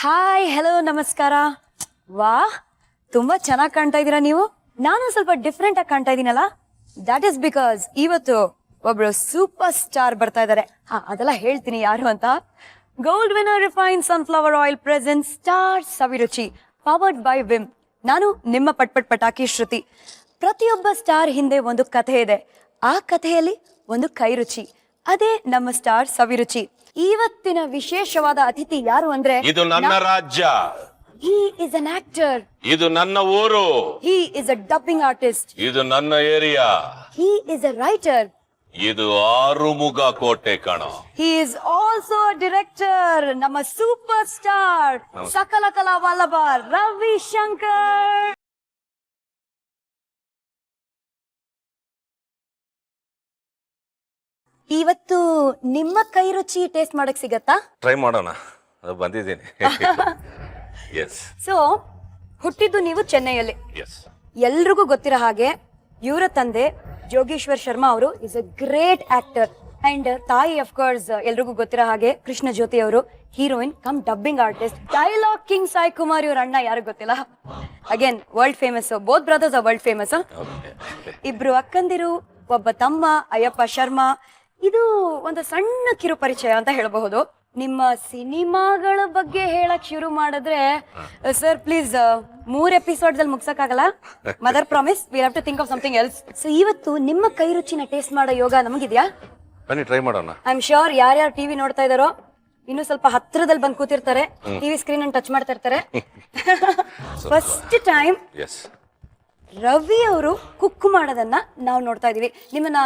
Hi hello ನಮಸ್ಕಾರ. ವಾ ತುಂಬಾ ಚೆನ್ನಾಗಿ ಕಾಣ್ತಾ ಇದೀರಾ ನೀವು. ನಾನು ಸ್ವಲ್ಪ ಡಿಫ್ರೆಂಟ್ ಆಗಿ ಕಾಣ್ತಾ ಇದೀನಲ್ಲ. ದಟ್ ಇಸ್ ಬಿಕಾಸ್ ಇವತ್ತು ಒಬ್ರು ಸೂಪರ್ ಸ್ಟಾರ್ ಬರ್ತಾ ಇದಾರೆ. ಅದೆಲ್ಲ ಹೇಳ್ತೀನಿ ಯಾರು ಅಂತ. Gold winner refine sunflower oil present star Saviruchi powered by Vim. ನಾನು ನಿಮ್ಮ ಪಟ್ಪಟ್ ಪಟಾಕಿ ಶ್ರುತಿ. ಪ್ರತಿಯೊಬ್ಬ ಸ್ಟಾರ್ ಹಿಂದೆ ಒಂದು ಕಥೆ ಇದೆ. ಆ ಕಥೆಯಲ್ಲಿ ಒಂದು ಕೈ ರುಚಿ. ಅದೇ ನಮ್ಮ ಸ್ಟಾರ್ ಸವಿರುಚಿ. ಇವತ್ತಿನ ವಿಶೇಷವಾದ ಅತಿಥಿ ಯಾರು ಅಂದ್ರೆ, ಇದು ನನ್ನ ರಾಜ್ಯ. he is an actor. ಇದು ನನ್ನ ಊರು. he is a dubbing artist. ಇದು ನನ್ನ area. he is a writer. ಇದು ಆರುಮುಗ ಕೋಟೆ ಕಣೋ. he is also a director. ನಮ್ಮ ಸೂಪರ್ ಸ್ಟಾರ್ ಸಕಲ ಕಲಾ ವಲ್ಲಭ ರವಿಶಂಕರ್. ಇವತ್ತು ನಿಮ್ಮ ಕೈ ರುಚಿ ಟೇಸ್ಟ್ ಮಾಡಕ್ ಸಿಗತ್ತಾ? ಟ್ರೈ ಮಾಡೋಣ, ಅದು ಬಂದಿದ್ದೀನಿ. ಎಸ್ ಸೊ ಹುಟ್ಟಿದ್ದು ನೀವು ಚೆನ್ನೈಯಲ್ಲಿ. ಎಸ್ ಎಲ್ರಿಗೂ ಗೊತ್ತಿರೋ ಹಾಗೆ ಇವರ ತಂದೆ ಜೋಗೇಶ್ವರ್ ಶರ್ಮಾ ಅವರು is a great actor and ತಾಯಿ ಆಫ್ ಕೋರ್ಸ್ ಎಲ್ರಿಗೂ ಗೊತ್ತಿರೋ ಹಾಗೆ ಕೃಷ್ಣ ಜ್ಯೋತಿ ಅವರು heroine cum dubbing artist. Dialogue king Sai Kumar ಇವ್ರ ಅಣ್ಣ ಯಾರು ಗೊತ್ತಿಲ್ಲ, again world famous. Both brothers are world famous. ಇಬ್ರು ಅಕ್ಕಂದಿರು, ಒಬ್ಬ ತಮ್ಮ ಅಯ್ಯಪ್ಪ ಶರ್ಮಾ. ಇದು ಒಂದು ಸಣ್ಣ ಕಿರು ಪರಿಚಯ ಅಂತ ಹೇಳಬಹುದು. ನಿಮ್ಮ ಸಿನಿಮಾಗಳ ಬಗ್ಗೆ ಹೇಳಕ್ ಶುರು ಮಾಡಿದ್ರೆ ಸರ್ ಪ್ಲೀಸ್ 3 ಎಪಿಸೋಡ್ ಅಲ್ಲಿ ಮುಗ್ಸಕ್ಕಾಗಲ್ಲ. Mother promise we have to think of something else. So ಇವತ್ತು ನಿಮ್ಮ ಕೈ ರುಚಿನ ಟೇಸ್ಟ್ ಮಾಡೋ ಯೋಗ ನಮಗಿದ್ಯಾ? ಬನ್ನಿ ಟ್ರೈ ಮಾಡೋಣ. ಐ ಆಮ್ ಶ್ಯೂರ್ ಯಾರ್ಯಾರು ಟಿವಿ ನೋಡ್ತಾ ಇದಾರೋ ಇನ್ನು ಸ್ವಲ್ಪ ಹತ್ರದಲ್ಲಿ ಬಂದು ಕೂತಿರ್ತಾರೆ, ಟಿವಿ ಸ್ಕ್ರೀನ್ ಅನ್ನು ಟಚ್ ಮಾಡ್ತಾ ಇರ್ತಾರೆ. ಫಸ್ಟ್ ಟೈಮ್ ಎಸ್ ರವಿ ಅವರು ಕುಕ್ ಮಾಡೋದನ್ನ ನಾವು ನೋಡ್ತಾ ಇದೀವಿ. ನಿಮ್ಮನ್ನ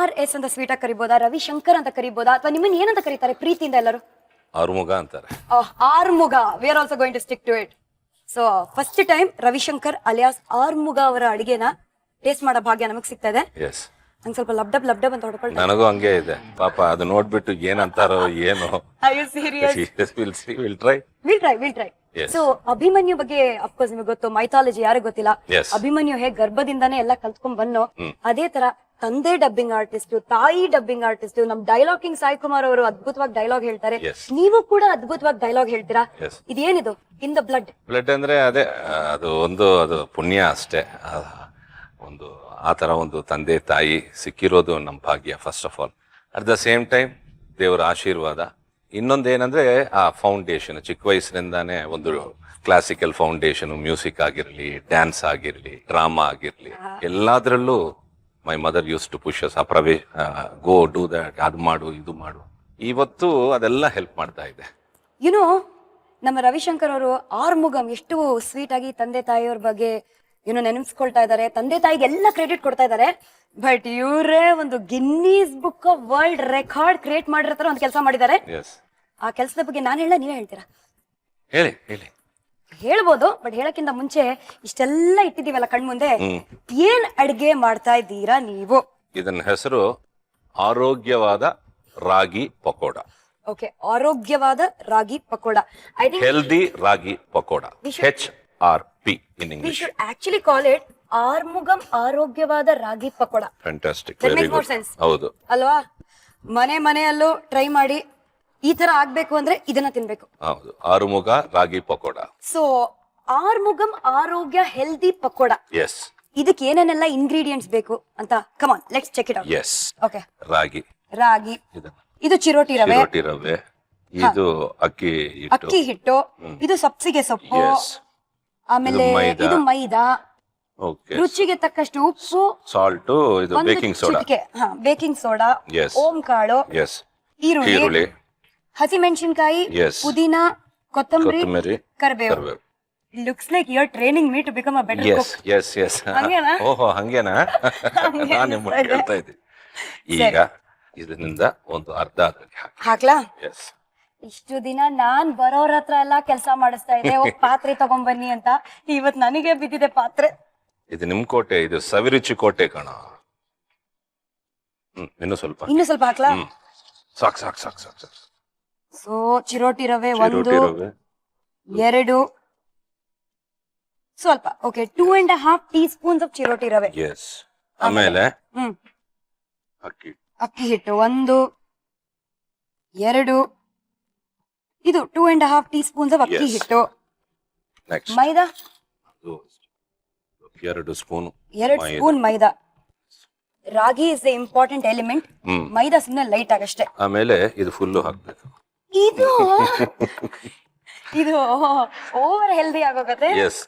RS ಅಂತ ಸ್ವೀಟ್ ಆಗಿ ಕರಿಬೋದಾ, ರವಿಶಂಕರ್ ಅಂತ ಕರಿಬೋದಾ, ಅಥವಾ ನಿಮ್ಮನ್ನ ಏನಂತ ಕರೀತಾರೆ ಪ್ರೀತಿಯಿಂದ ಎಲ್ಲರೂ? ಆರುಮುಗ ಅಂತಾರೆ. Armuga. We are also going to stick to it. So first time Ravishankar alias Armuga ಅವರ ಅಡಿಗೆನ ಟೇಸ್ಟ್ ಮಾಡೋ ಭಾಗ್ಯ ನಮಗ್ ಸಿಗ್ತಾ ಇದೆ. ಎಸ್ ನಂಗೆ ಸ್ವಲ್ಪ ಲಬ್ಡಬ್ ಅಂತ ಹೊಡ್ಕೊಳ್ತಾ. ನನಗೂ ಹಂಗೆ ಇದೆ ಪಾಪ, ಅದು ನೋಡ್ಬಿಟ್ಟು ಏನಂತಾರೋ ಏನೋ. Are you serious? Will try. We'll try. So Abhimanyu ಬಗ್ಗೆ ಅಫ್ಕೋರ್ಸ್ ನಿಮಗೆ ಗೊತ್ತು, ಮೈಥಾಲಜಿ ಯಾರಿಗೂ ಗೊತ್ತಿಲ್ಲ. Yes. ಅಭಿಮನ್ಯು ಹೇಗೆ ಗರ್ಭದಿಂದಾನೇ ಎಲ್ಲ ಕಲ್ತ್ಕೊಂಡ್ ಬನ್ನೋ, ಅದೇ ತರ ತಂದೆ ಡಬ್ಬಿಂಗ್ ಆರ್ಟಿಸ್ಟ್, ತಾಯಿ ಡಬ್ಬಿಂಗ್ ಆರ್ಟಿಸ್ಟ್. ನಮ್ ಡೈಲಾಗ್ ಕಿಂಗ್ ಸಾಯಿ ಕುಮಾರ್ ಅವರು ಅದ್ಭುತವಾಗಿ ಡೈಲಾಗ್ ಹೇಳ್ತಾರೆ. Yes. ನೀವು ಕೂಡ ಅದ್ಭುತವಾಗಿ ಡೈಲಾಗ್ ಹೇಳ್ತೀರಾ. Yes. ಇದೇನಿದು ಇನ್ ದ ಬ್ಲಡ್ ಅಂದ್ರೆ ಅದೇ, ಅದು ಪುಣ್ಯ ಅಷ್ಟೇ. ಒಂದು ಆ ತರ ಒಂದು ತಂದೆ ತಾಯಿ ಸಿಕ್ಕಿರೋದು ನಮ್ಮ ಭಾಗ್ಯ first of all. At the same time ದೇವರ ಆಶೀರ್ವಾದ. ಇನ್ನೊಂದೇನಂದ್ರೆ ಆ ಫೌಂಡೇಶನ್, ಚಿಕ್ಕ ವಯಸ್ಸಿನಿಂದಾನೇ ಒಂದು ಕ್ಲಾಸಿಕಲ್ ಫೌಂಡೇಶನ್, ಮ್ಯೂಸಿಕ್ ಆಗಿರ್ಲಿ, ಡ್ಯಾನ್ಸ್ ಆಗಿರ್ಲಿ, ಡ್ರಾಮಾ ಆಗಿರ್ಲಿ, ಎಲ್ಲಾದ್ರಲ್ಲೂ my mother use to push us. Go do that, ಅದು ಮಾಡು ಇದು ಮಾಡು. ಇವತ್ತು ಅದೆಲ್ಲ ಹೆಲ್ಪ್ ಮಾಡ್ತಾ ಇದೆ. ಯುನೋ ನಮ್ಮ ರವಿಶಂಕರ್ ಅವರು ಆರ್ಮುಗಂ ಎಷ್ಟು ಸ್ವೀಟ್ ಆಗಿ ತಂದೆ ತಾಯಿಯವ್ರ ಬಗ್ಗೆ ನೆನಪಿಸ್ಕೊಳ್ತಾ ಇದಾರೆ. ತಂದೆ ತಾಯಿಗೆ ಎಲ್ಲ ಕ್ರೆಡಿಟ್ ಕೊಡ್ತಾ ಇದಾರೆ. ಬಟ್ ಇವರೇ ಒಂದು Guinness book of world record create ಮಾಡಿರ್ತಾರ ಒಂದು ಕೆಲಸ ಮಾಡಿದ್ದಾರೆ. ಆ ಕೆಲಸದ ಬಗ್ಗೆ ನಾನು ಹೇಳ, ನೀವೇ ಹೇಳ್ತೀರಾ? ಹೇಳಿ. ಹೇಳ್ಬೋದು, ಬಟ್ ಹೇಳಕ್ಕಿಂತ ಮುಂಚೆ ಇಷ್ಟೆಲ್ಲ ಇಟ್ಟಿದೀವಲ್ಲ ಕಣ್ಮುಂದೆ, ಏನ್ ಅಡ್ಗೆ ಮಾಡ್ತಾ ಇದ್ದೀರಾ ನೀವು? ಇದನ್ನ ಹೆಸರು ಆರೋಗ್ಯವಾದ ರಾಗಿ ಪಕೋಡ. ಓಕೆ, ಆರೋಗ್ಯವಾದ ragi pakoda. I think healthy ragi pakoda, HRP in we English. Should actually call it Arumugam ಆರೋಗ್ಯವಾದ ragi pakoda. Fantastic, That very makes more good. sense. ಹೌದು, ಅಲ್ವಾ? ಮನೆಯಲ್ಲೂ ಟ್ರೈ ಮಾಡಿ ಈ ತರ ಆಗ್ಬೇಕು ಅಂದ್ರೆ ಇದನ್ನ ತಿನ್ಬೇಕು. ಹೌದು. ಆರುಮುಗ ರಾಗಿ ಪಕೋಡ. ಸೊ ಆರ್ಮುಗಂ ಆರೋಗ್ಯ ಹೆಲ್ದಿ ಪಕೋಡ, ಎಸ್. ಇದಕ್ಕೆ ಏನೇನೆಲ್ಲ ಇಂಗ್ರೀಡಿಯೆಂಟ್ಸ್ ಬೇಕು ಅಂತ come on let's check it out. Yes. Okay, ragi, ಇದು ಚಿರೋಟಿ ರವೆ, ಚಿರೋಟಿ ರವೆ, ಇದು ಅಕ್ಕಿ ಹಿಟ್ಟು, ಇದು ಸಬ್ಸಿಗೆ ಸೊಪ್ಪು, Yes. ಆಮೇಲೆ ಇದು ಮೈದಾ. ಇದು ಮೈದಾ, ಓಕೆ, ರುಚಿಗೆ ತಕ್ಕಷ್ಟು ಉಪ್ಪು, ಸಾಲ್ಟ್, ಇದು baking soda, baking soda, Yes. ಓಂ ಕಾಳು, ಎಸ್, ಈರುಳ್ಳಿ, ಈರುಳ್ಳಿ, ಹಸಿಮೆಣಸಿನಕಾಯಿ, Yes. ಪುದೀನಾ, ಕೊತ್ತಂಬರಿ, ಕೊತ್ತಂಬರಿ, ಕರಿಬೇವು. ಕರಿಬೇವು. Looks like you're training me to become a better yes cook. Yes yes. ಹಂಗೇನಾ? ಓಹೋ, ಹಂಗೇನಾ? ನಾನು ನಿಮ್ಮನ್ನು ಕೇಳ್ತಾ ಇದ್ದೀನಿ. ಈಗ ಇದರಿಂದ ಒಂದು ಅರ್ಧ ಅದಕ್ಕೆ ಹಾಕಿ. ಹಾಕ್ಲಾ? ಎಸ್. ಇಷ್ಟು ದಿನ ನಾನ್ ಬರೋರ ಹತ್ರ ಎಲ್ಲಾ ಕೆಲಸ ಮಾಡಿಸ್ತಾ ಇದ್ದೆ, ಪಾತ್ರೆ ತಗೊಂಬನ್ನಿ ಅಂತ. ಇವತ್ ನನಗೆ ಬಿದ್ದಿದೆ ಪಾತ್ರೆ. ಇದು ನಿಮ್ ಕೋಟೆ, ಇದು ಸವಿರುಚಿ ಕೋಟೆ ಕಣ. ಇನ್ನು ಸ್ವಲ್ಪ ಹಾಕ್ಲಾ? ಸಾಕು. ಸೊ ಚಿರೋಟಿ ರವೆ ಚಿರೋಟಿ 1, ರವೆ 2, ಸ್ವಲ್ಪ ಓಕೆ 2.5 ಟೀಸ್ಪೂನ್ಸ್ ಆಫ್ ಚಿರೋಟಿ ರವೆ. ಎಸ್. ಆಮೇಲೆ ಅಕ್ಕಿ ಹಿಟ್ಟು 1, 2, ಇದು 2.5 ಟೀಸ್ಪೂನ್ಸ್ ಆಫ್ ಅಕ್ಕಿ Yes. ಹಿಟ್ಟು. Next maida 2 spoon 2 spoon maida. Ragi is the important element. Maida ಸುಮ್ಮನೆ ಲೈಟ್ ಆಗಷ್ಟೇ. ಆಮೇಲೆ ಇದು ಫುಲ್ಲು ಹಾಕ್ಬೇಕು. ಇದು ಇದು ಓವರ್ ಹೆಲ್ದಿ ಆಗೋಗತ್ತೆ. ಎಸ್.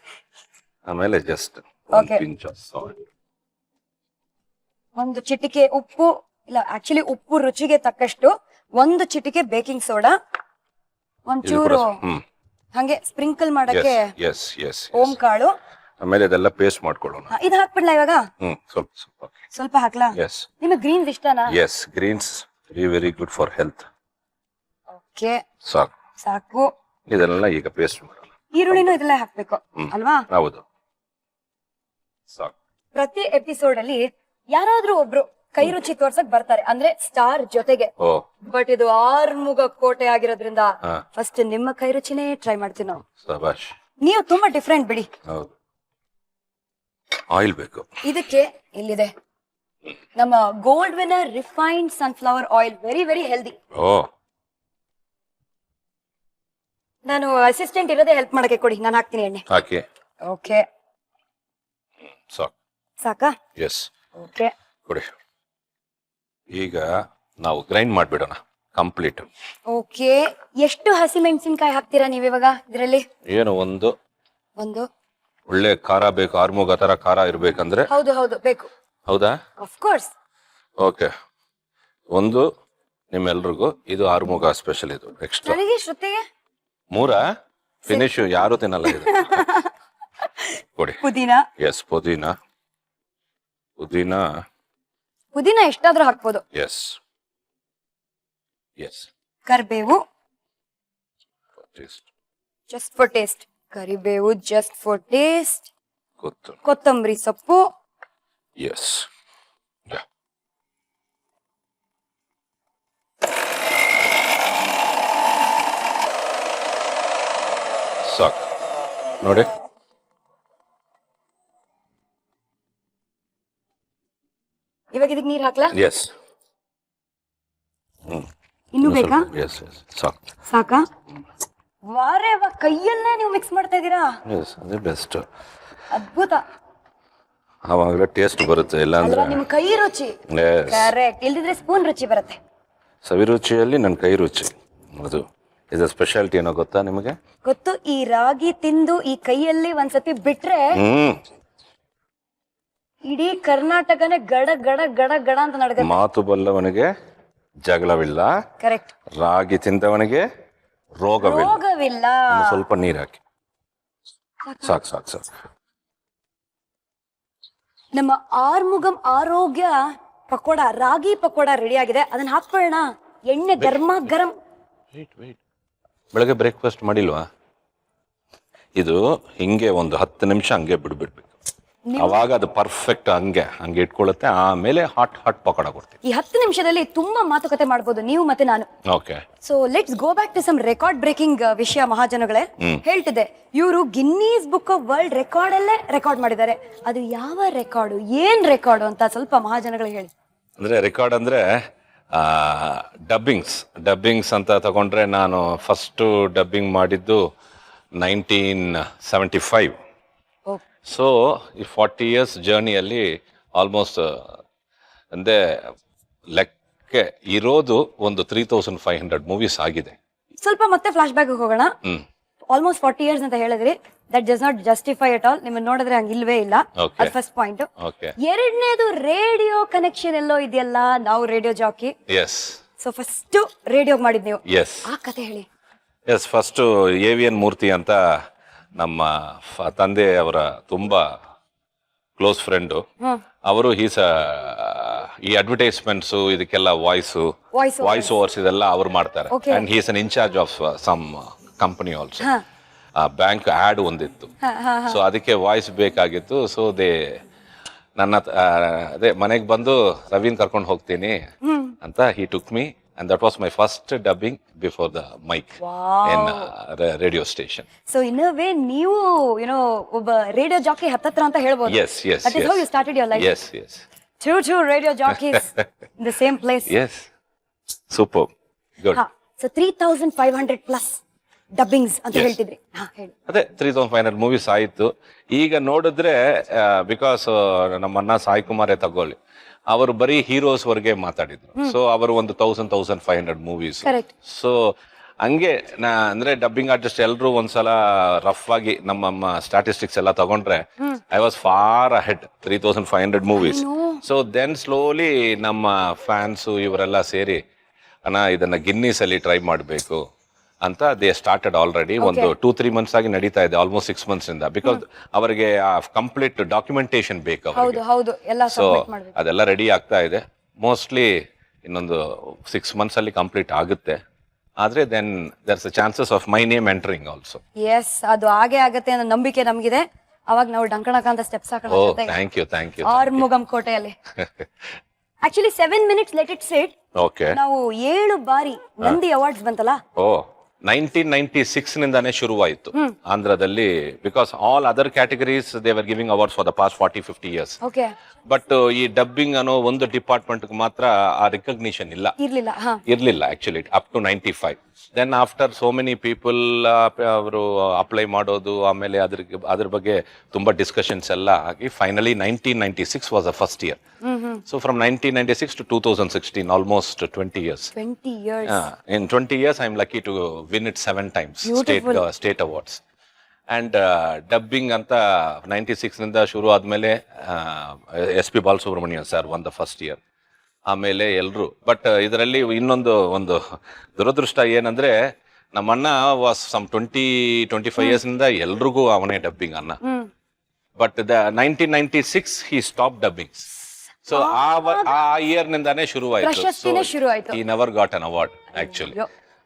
ಆಮೇಲೆ just Okay. Pinch of salt. ಒಂದು ಚಿಟಿಕೆ ಉಪ್ಪು, ಇಲ್ಲ ಆಕ್ಚುಲಿ ಉಪ್ಪು ರುಚಿಗೆ ತಕ್ಕಷ್ಟು, ಒಂದು ಚಿಟಿಕೆ ಬೇಕಿಂಗ್ ಸೋಡಾ, ಒಂಚೂರು ಹಂಗೆ ಸ್ಪ್ರಿಂಕಲ್ ಮಾಡಕ್ಕೆ ಎಸ್ ಎಸ್. ಓಂ ಕಾಳು. ಆಮೇಲೆ ಇದೆಲ್ಲ ಪೇಸ್ಟ್ ಮಾಡ್ಕೊಳ್ಳೋಣ. ಇದು ಹಾಕ್ಬಿಡ್ಲಾ ಇವಾಗ? ಸ್ವಲ್ಪ ಸ್ವಲ್ಪ. ಸ್ವಲ್ಪ ಹಾಕ್ಲಾ? ಎಸ್. ನಿಮಗೆ ಗ್ರೀನ್ಸ್ ಇಷ್ಟನಾ? Yes, greens very good for health. Okay, ಸಾಕು. ಸಾಕು. ಇದೆಲ್ಲ ಈಗ ಪೇಸ್ಟ್ ಮಾಡೋಣ. ಈರುಳ್ಳಿನೂ ಇದೆಲ್ಲ ಹಾಕ್ಬೇಕು ಅಲ್ವಾ? ಹೌದು, ಸಾಕು. ಪ್ರತಿ ಎಪಿಸೋಡ್ ಅಲ್ಲಿ ಯಾರಾದ್ರೂ ಒಬ್ರು ಕೈ ರುಚಿ ತೋರ್ಸಕ್ ಬರ್ತಾರೆ, ಅಂದ್ರೆ ಸ್ಟಾರ್ ಜೊತೆಗೆ. ಓ, ಬಟ್ ಇದು ಆರ್ಮುಗ ಕೋಟೆ ಆಗಿರೋದ್ರಿಂದ ಫಸ್ಟ್ ನಿಮ್ಮ ಕೈ ರುಚಿನೇ ಟ್ರೈ ಮಾಡ್ತೀವಿ ನಾವು. ಸಬಾಷ್. ನೀವು ತುಂಬಾ ಡಿಫ್ರೆಂಟ್ ಬಿಡಿ. ಹೌದು. ಆಯಿಲ್ ಬೇಕು ಇದಕ್ಕೆ. ಇಲ್ಲಿದೆ ನಮ್ಮ Gold Winner refined sunflower oil, very very healthy. Oh, ನಾನು ಅಸಿಸ್ಟೆಂಟ್ ಇರೋದೇ ಹೆಲ್ಪ್ ಮಾಡಕ್ಕೆ, ಕೊಡಿ ನಾನು ಹಾಕ್ತೀನಿ ಎಣ್ಣೆ. ಹಾಕಿ. ಓಕೆ, ಸಾಕು. ಸಾಕಾ? ಎಸ್. ಓಕೆ, ಕೊಡಿ. ಈಗ ನಾವು ಗ್ರೈಂಡ್ ಮಾಡ್ಬಿಡೋಣ ಕಂಪ್ಲೀಟ್. ಓಕೆ. ಎಷ್ಟು ಹಸಿಮೆಣಸಿನ್ಕಾಯಿ ಹಾಕ್ತೀರಾ ನೀವು ಇವಾಗ ಇದರಲ್ಲಿ? ಏನು, ಒಂದು ಒಳ್ಳೆ ಖಾರ ಬೇಕು, ಆರ್ಮುಗ ತರ ಖಾರ ಇರ್ಬೇಕಂದ್ರೆ. ಹೌದು ಹೌದು, ಬೇಕು. ಹೌದಾ? Of course. ಓಕೆ, ಒಂದು ನಿಮ್ಮೆಲ್ರಿಗೂ, ಇದು ಆರ್ಮುಗ ಸ್ಪೆಷಲ್, ಇದು ಎಕ್ಸ್ಟ್ರಾ. ನನಗೆ, ಶ್ರುತಿಗೆ 3 ಫಿನಿಶ್. ಯಾರು ತಿನ್ನಲ್ಲ ಇದು. ಕೊಡಿ. ಪುದೀನ. ಎಸ್, ಪುದೀನ. ಪುದೀನ ಎಷ್ಟಾದ್ರೂ ಹಾಕ್ಬೋದು. Yes yes. ಕರಿಬೇವು ಜಸ್ಟ್ ಫಾರ್ ಟೇಸ್ಟ್. ಕರಿಬೇವು ಜಸ್ಟ್ ಫಾರ್ ಟೇಸ್ಟ್. ಕೊತ್ತಂಬರಿ ಸೊಪ್ಪು. ಎಸ್. ಸಾಕು ನೋಡಿ. ಇವಾಗ ಇದಕ್ಕೆ ನೀರ್ ಹಾಕ್ಲಾ? ಎಸ್. ಇನ್ನು ಬೇಕಾ? ಎಸ್ ಎಸ್, ಸಾಕು. ಸಾಕಾ? ವಾರೇ ವಾ, ಕೈಯಲ್ಲೇ ನೀವು ಮಿಕ್ಸ್ ಮಾಡ್ತಾ ಇದ್ದೀರಾ. ಎಸ್, ಅದೇ ಬೆಸ್ಟ್. ಅದ್ಭುತ. ಆವಾಗಲೇ ಟೇಸ್ಟ್ ಬರುತ್ತೆ, ಇಲ್ಲ ಅಂದ್ರೆ ನಿಮ್ ಕೈ ರುಚಿ. ಕರೆಕ್ಟ್. ಇಲ್ದಿದ್ರೆ ಸ್ಪೂನ್ ರುಚಿ ಬರುತ್ತೆ. ಸವಿರುಚಿಯಲ್ಲಿ ನನ್ನ ಕೈ ರುಚಿ, ಅದು ಇದು ಸ್ಪೆಷಾಲಿಟಿ. ಏನೋ ಗೊತ್ತಾ ನಿಮಗೆ? ಗೊತ್ತು. ಈ ರಾಗಿ ತಿಂದು ಈ ಕೈಯಲ್ಲಿ ಒಂದ್ಸತಿ ಬಿಟ್ರೆ ಇಡೀ ಕರ್ನಾಟಕನೇ ಗಡ ಗಡ ಗಡ ಗಡ ಅಂತ ನಡ್ಕ. ಮಾತು ಬಲ್ಲವನಿಗೆ ಜಗಳವಿಲ್ಲ. ಕರೆಕ್ಟ್. ರಾಗಿ ತಿಂದವನಿಗೆ ರೋಗವಿಲ್ಲ. ಸ್ವಲ್ಪ ನೀರ್ ಹಾಕಿ. ಸಾಕು ಸಾಕು ಸಾಕು. ನಮ್ಮ ಆರ್ಮುಗಂ ಆರೋಗ್ಯ ಪಕೋಡ, ರಾಗಿ ಪಕೋಡ ರೆಡಿ ಆಗಿದೆ. ಅದನ್ನ ಹಾಕೊಳ್ಳೋಣ. ಎಣ್ಣೆ ಗರಂ. ಬೆಳಗ್ಗೆ ಬ್ರೇಕ್ಫಾಸ್ಟ್ ಮಾಡಿಲ್ವಾ? ಇದು ಹಿಂಗೆ ಒಂದು 10 ನಿಮಿಷ ಹಂಗೆ ಬಿಡ್ಬೇಕು. ಅವಾಗ ಅದು ಪರ್ಫೆಕ್ಟ್ ಹಂಗೆ ಇಟ್ಕೊಳ್ಳುತ್ತೆ. ಆಮೇಲೆ ಹಾಟ್ ಪಕೋಡ ಕೊಡ್ತೀವಿ. ಈ 10 ನಿಮಿಷದಲ್ಲಿ ತುಂಬಾ ಮಾತುಕತೆ ಮಾಡ್ಬೋದು ನೀವು ಮತ್ತೆ ನಾನು. Okay, so let's go back to some record breaking ವಿಷಯ. ಮಹಾಜನಗಳೇ, ಹೇಳ್ತಿದ್ದೆ, ಇವರು Guinness book of world record ಅಲ್ಲೇ ರೆಕಾರ್ಡ್ ಮಾಡಿದ್ದಾರೆ. ಅದು ಯಾವ ರೆಕಾರ್ಡು, ಏನ್ ರೆಕಾರ್ಡು ಅಂತ ಸ್ವಲ್ಪ ಮಹಾಜನಗಳಿಗೆ ಹೇಳಿ. ಅಂದ್ರೆ ರೆಕಾರ್ಡ್ ಅಂದ್ರೆ ಡಬ್ಬಿಂಗ್ಸ್ ಅಂತ ತಗೊಂಡ್ರೆ, ನಾನು ಫಸ್ಟ್ ಡಬ್ಬಿಂಗ್ ಮಾಡಿದ್ದು 1975. ಸೊ ಈ 40 years ಜರ್ನಿಯಲ್ಲಿ ಆಲ್ಮೋಸ್ಟ್ ಅಂದ್ರೆ ಲೆಕ್ಕ ಇರೋದು ಒಂದು 3500 ಮೂವೀಸ್ ಆಗಿದೆ. ಸ್ವಲ್ಪ ಮತ್ತೆ ಫ್ಲಾಶ್ ಬ್ಯಾಕ್ ಹೋಗೋಣ. ಆಲ್ಮೋಸ್ಟ್ 40 years ಅಂತ ಹೇಳಿದ್ರಿ. That does not justify at all. ನಿಮ್ಮನ್ನ ನೋಡಿದ್ರೆ ಹಂಗ ಇಲ್ವೇ ಇಲ್ಲ. ಅದು ಫಸ್ಟ್ ಪಾಯಿಂಟ್. ಎರಡನೇದು, ರೇಡಿಯೋ ಕನೆಕ್ಷನ್ ಎಲ್ಲೋ ಇದೆಯಲ್ಲ, ನಾವು radio jockey. Yes. So first radio ಮಾಡಿದ್ ನೀವು. ಎಸ್. ಆ ಕತೆ ಹೇಳಿ. ಎಸ್, ಫಸ್ಟ್ AVN ಮೂರ್ತಿ ಅಂತ ನಮ್ಮ ತಂದೆ ಅವರ ತುಂಬಾ ಕ್ಲೋಸ್ ಫ್ರೆಂಡು. ಅವರು ಈ ಅಡ್ವರ್ಟೈಸ್ಮೆಂಟ್ಸ್ ಇದಕ್ಕೆಲ್ಲ ವಾಯ್ಸ್ ಓವರ್ಸ್ ಇದೆಲ್ಲ ಅವ್ರು ಮಾಡ್ತಾರೆ. And he's an incharge of some company also. Bank ad ಒಂದಿತ್ತು. ಸೊ ಅದಕ್ಕೆ ವಾಯ್ಸ್ ಬೇಕಾಗಿತ್ತು. ಸೊ ನನ್ನ ಅದೇ ಮನೆಗೆ ಬಂದು ರವೀನ್ ಕರ್ಕೊಂಡು ಹೋಗ್ತೀನಿ ಅಂತ he took me, and that was my first dubbing before the mic in radio station. So in a way ನೀವು ಒಬ್ಬ ರೇಡಿಯೋ ಜಾಕಿ ಹತ್ತತ್ರ ಅಂತ ಹೇಳ್ಬೋದು. Yes. That is how you started your life. Yes. Two radio jockeys in the same place. Yes. Superb. Good. So 3500 plus dubbings ಅಂತ ಹೇಳ್ತಿದ್ರಿ. ಹಾ ಹೇಳಿ. ಅದೇ 3500 movies ಆಯಿತು. ಈಗ ನೋಡಿದ್ರೆ ಬಿಕಾಸ್ ನಮ್ಮ ಅಣ್ಣ ಸಾಯಿ ಕುಮಾರೇ ತಗೊಳ್ಳಿ, ಅವರು ಬರೀ ಹೀರೋಸ್ ವರ್ಗೆ ಮಾತಾಡಿದ್ರು. ಸೊ ಅವರು ಒಂದು 1500 ಮೂವೀಸ್. ಕರೆಕ್ಟ್. ಸೊ ಹಂಗೆ ಅಂದ್ರೆ ಡಬ್ಬಿಂಗ್ ಆರ್ಟಿಸ್ಟ್ ಎಲ್ರು ಒಂದ್ಸಲ ರಫ್ ಆಗಿ ನಮ್ಮ ಸ್ಟಾಟಿಸ್ಟಿಕ್ಸ್ ಎಲ್ಲ ತಗೊಂಡ್ರೆ I was far ahead 3500 movies. So then slowly ನಮ್ಮ ಫ್ಯಾನ್ಸ್ ಇವರೆಲ್ಲ ಸೇರಿ ಅಣ್ಣ ಇದನ್ನ ಗಿನ್ನಿಸ್ ಅಲ್ಲಿ ಟ್ರೈ ಮಾಡಬೇಕು ಅಂತ ದೇ ಸ್ಟಾರ್ಟೆಡ್ ಆಲ್ರೆಡಿ. ಒಂದು 2-3 ಮಂತ್ಸ್ ಆಗಿ ನಡೀತಾ ಇದೆ, ಆಲ್ಮೋಸ್ಟ್ 6 ಮಂತ್ಸ್ ಇಂದ. ಬಿಕಾಸ್ ಅವರಿಗೆ ಕಂಪ್ಲೀಟ್ ಡಾಕ್ಯುಮೆಂಟೇಶನ್ ಬೇಕು ಅವರಿಗೆ. ಹೌದು ಎಲ್ಲ ಸೊ ಅದೆಲ್ಲ ರೆಡಿ ಆಗ್ತಾ ಇದೆ. ಮೋಸ್ಟ್ಲಿ ಇನ್ನೊಂದು 6 ಮಂತ್ಸ್ ಅಲ್ಲಿ ಕಂಪ್ಲೀಟ್ ಆಗುತ್ತೆ. ಆದ್ರೆ then there's a chances of my name entering also. Yes, ಅದು ಹಾಗೆ ಆಗತ್ತೆ ಅನ್ನೋ ನಂಬಿಕೆ ನಮಗಿದೆ. ಅವಾಗ ನಾವು ಡಂಕಣಕ ಅಂತ ಸ್ಟೆಪ್ಸ್ ಹಾಕೋಣ. Thank you. ಆರ್ಮುಗಂ ಕೋಟೆಯಲ್ಲಿ actually 7 minutes let it sit. Okay. ನಾವು 7 ಬಾರಿ ನಂದಿ ಅವಾರ್ಡ್ಸ್ ಬಂತಲ್ಲ. 1996 ನಿಂದಾನೇ ಶುರುವಾಯಿತು ಆಂಧ್ರದಲ್ಲಿ. Because all other categories they were giving awards for the past 40-50 years. Okay. But ಈ ಡಬ್ಬಿಂಗ್ ಅನ್ನೋ ಒಂದು ಡಿಪಾರ್ಟ್ಮೆಂಟ್ ಮಾತ್ರ ಆ ರಿಕಗ್ನಿಷನ್ ಇರ್ಲಿಲ್ಲ actually up to 95. Then after so many people ಅವರು ಅಪ್ಲೈ ಮಾಡೋದು, ಆಮೇಲೆ ಅದ್ರ ಬಗ್ಗೆ ತುಂಬಾ ಡಿಸ್ಕಷನ್ಸ್ ಎಲ್ಲ ಆಗಿ finally 1996 was the first year. So from 1996 to 2016, almost 20 years. 20 years. In 20 years, I'm lucky to win it 7 times. State awards. And dubbing anta 96 ನಿಂದ ಶುರು ಆದ್ಮೇಲೆ SP Balasubrahmanyam sir won the first year. ಆಮೇಲೆ ಎಲ್ರು. But ಇದರಲ್ಲಿ ಒಂದು ದುರದೃಷ್ಟ ಏನಂದ್ರೆ ನಮ್ಮ ಅಣ್ಣ ವಾಸ್ ಸಮ್ 20-25 years ನಿಂದ ಎಲ್ರಿಗೂ ಅವನೇ ಡಬ್ಬಿಂಗ್ ಅಣ್ಣ. But 1996 he stopped dubbing. So ಆ ಇಯರ್ ನಿಂದಾನೇ ಶುರುವಾಯಿತು. he never got an award actually.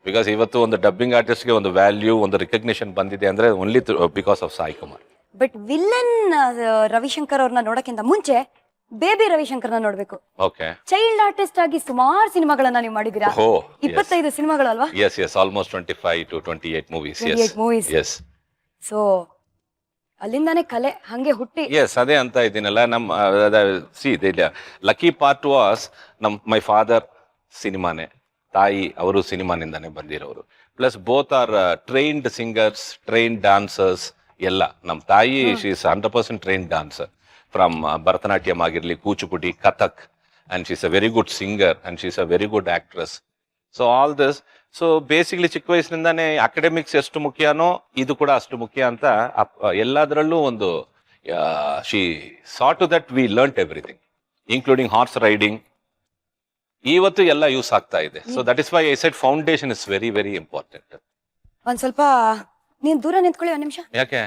Because ಇವತ್ತು ಒಂದು ಡಬ್ಬಿಂಗ್ ಆರ್ಟಿಸ್ಟ್ಗೆ ಒಂದು ವ್ಯಾಲ್ಯೂ, ಒಂದು ರಿಕಗ್ನಿಷನ್ ಬಂದಿದೆ ಅಂದ್ರೆ only because of Sai Kumar. But villain Ravishankar ಅವ್ರನ್ನ ನೋಡಕ್ಕಿಂತ ಮುಂಚೆ ಬೇಬಿ ರವಿಶಂಕರ್ನ ನೋಡ್ಬೇಕು. ಓಕೆ. ಚೈಲ್ಡ್ ಆರ್ಟಿಸ್ಟ್ ಆಗಿ ಸುಮಾರು ಸಿನಿಮಾಗಳನ್ನ ನೀವು ಮಾಡಿದೀರಾ. 25 ಸಿನಿಮಾಗಳು ಅಲ್ವಾ? Yes almost 25 to 28 movies. Yes. So ಅಲ್ಲಿಂದಾನೇ ಕಲೆ ಹಂಗೆ ಹುಟ್ಟಿ. ಎಸ್, ಅದೇ ಅಂತ ಇದ್ದೀನಲ್ಲ. Lucky part was my father ಸಿನಿಮಾನೇ, ತಾಯಿ ಅವರು ಸಿನಿಮಾನಿಂದಾನೇ ಬಂದಿರೋರು. Plus both are trained singers, trained dancers ಎಲ್ಲ. ನಮ್ಮ ತಾಯಿ she is 100% trained dancer from Bharatanatyam ಆಗಿರ್ಲಿ, Kuchipudi, Kathak, and she is a very good singer and she is a very good actress. So all this. So basically ಚಿಕ್ಕ ವಯಸ್ಸಿನಿಂದಾನೇ academics ಎಷ್ಟು ಮುಖ್ಯನೋ ಇದು ಕೂಡ ಅಷ್ಟು ಮುಖ್ಯ ಅಂತ ಎಲ್ಲದರಲ್ಲೂ ಒಂದು she saw to that we learnt everything, including horse riding. ಇವತ್ತು ಎಲ್ಲ ಯೂಸ್ ಆಗ್ತಾ ಇದೆ. So that is why I said foundation is very very important. ಒಂದ್ ಸ್ವಲ್ಪ ನೀನ್ ದೂರ ನಿಂತ್ಕೊಳ್ಳಿ ಒಂದ್ ನಿಮಿಷ. ಯಾಕೆ?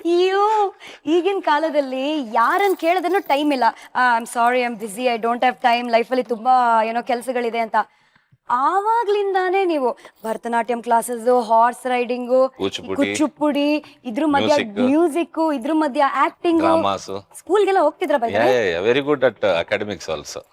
ಅಯ್ಯೋ, ಈಗಿನ ಕಾಲದಲ್ಲಿ ಯಾರನ್ನ ಕೇಳಿದ್ರೂ ಟೈಮ್ ಇಲ್ಲ. I am sorry, I am busy, I don't have time, ಲೈಫಲ್ಲಿ ತುಂಬಾ ಏನೋ ಕೆಲಸಗಳಿದೆ ಅಂತ. ಆವಾಗ್ಲಿಂದಾನೇ ನೀವು Bharatanatyam classes, horse riding, Kuchipudi, ಇದ್ರ ಮಧ್ಯ ಮ್ಯೂಸಿಕ್, ಇದ್ರ ಮಧ್ಯ ಆಕ್ಟಿಂಗ್, ಸ್ಕೂಲ್ಗೆಲ್ಲ ಹೋಗ್ತಿದ್ರ? Very good at academics also.